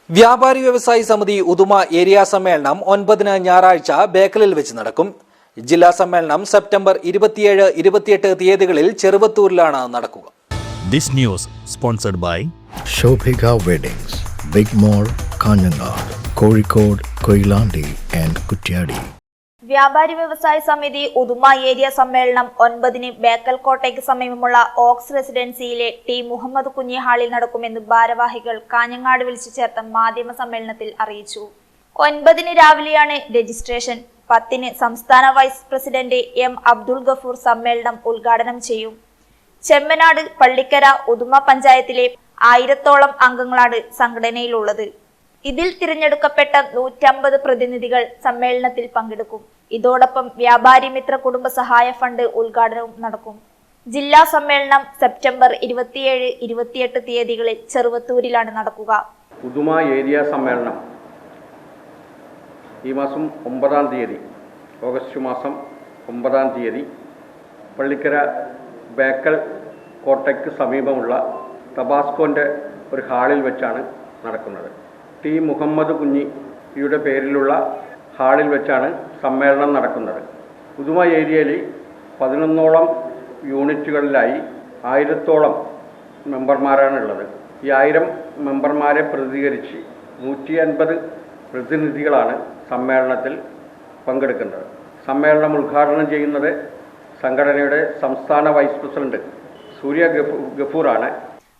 വ്യാപാരി വ്യവസായി സമിതി ഉദുമ ഏരിയ സമ്മേളനം 9-ന് ഞായറാഴ്ച ബേക്കലിൽ വെച്ച് നടക്കും. ജില്ലാ സമ്മേളനം സെപ്റ്റംബർ 27-28 തീയതികളിൽ ചെറുവത്തൂരിലാണ് നടക്കുക. This news sponsored by Shobhika Weddings, Big Mall, Kanyanad, Kozhikode, Koilandi and Kutyadi. വ്യാപാരി വ്യവസായി സമിതി ഉദുമ ഏരിയ സമ്മേളനം 9-ന് ബേക്കൽ കോട്ടയ്ക്ക് സമീപമുള്ള ഓക്സ് റെസിഡൻസിയിലെ ടി മുഹമ്മദ് കുഞ്ഞി ഹാളിൽ നടക്കുമെന്ന് ഭാരവാഹികൾ കാഞ്ഞങ്ങാട് വിളിച്ചു ചേർത്ത മാധ്യമ സമ്മേളനത്തിൽ അറിയിച്ചു. 9-ന് രാവിലെയാണ് രജിസ്ട്രേഷൻ. 10-ന് സംസ്ഥാന vice president M Abdul Gafoor സമ്മേളനം ഉദ്ഘാടനം ചെയ്യും. ചെമ്മനാട്, പള്ളിക്കര, ഉദുമ പഞ്ചായത്തിലെ 1000-ഓളം അംഗങ്ങളാണ് സംഘടനയിലുള്ളത്. ഇതിൽ തിരഞ്ഞെടുക്കപ്പെട്ട 150 പ്രതിനിധികൾ സമ്മേളനത്തിൽ പങ്കെടുക്കും. ഇതോടൊപ്പം വ്യാപാരി മിത്ര കുടുംബ സഹായ ഫണ്ട് ഉദ്ഘാടനവും നടക്കും. ജില്ലാ സമ്മേളനം സെപ്റ്റംബർ 27-28 തീയതികളിൽ ചെറുവത്തൂരിലാണ് നടക്കുക. ഉദുമ ഏരിയ സമ്മേളനം ഈ മാസം 9-ാം തീയതി, ഓഗസ്റ്റ് മാസം 9-ാം തീയതി പള്ളിക്കര ബേക്കൽ കോട്ടയ്ക്ക് സമീപമുള്ള തബാസ്കോൻ്റെ ഒരു ഹാളിൽ വെച്ചാണ് നടക്കുന്നത്. ടി മുഹമ്മദ് കുഞ്ഞിയുടെ പേരിലുള്ള ഹാളിൽ വെച്ചാണ് സമ്മേളനം നടക്കുന്നത്. ഉദുമ ഏരിയയിൽ 11ഓളം യൂണിറ്റുകളിലായി 1000-ഓളം മെമ്പർമാരാണുള്ളത്. ഈ 1000 മെമ്പർമാരെ പ്രതിനിധീകരിച്ച് 150 പ്രതിനിധികളാണ് സമ്മേളനത്തിൽ പങ്കെടുക്കുന്നത്. സമ്മേളനം ഉദ്ഘാടനം ചെയ്യുന്നത് സംഘടനയുടെ സംസ്ഥാന വൈസ് പ്രസിഡന്റ് സൂര്യ ഗഫൂറാണ്.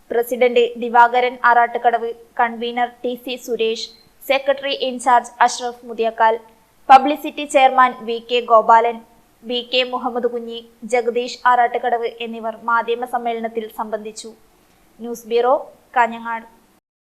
President Divakaran Arattukadavu, convener TC. Suresh, secretary in charge Ashraf Muthiyakkal, publicity chairman VK. Gopalan, VK. Muhammad Kunhi, Jagadish Arattukadavu എന്നിവർ മാധ്യമ സമ്മേളനത്തിൽ സംബന്ധിച്ചു. News bureau, Kanhangad.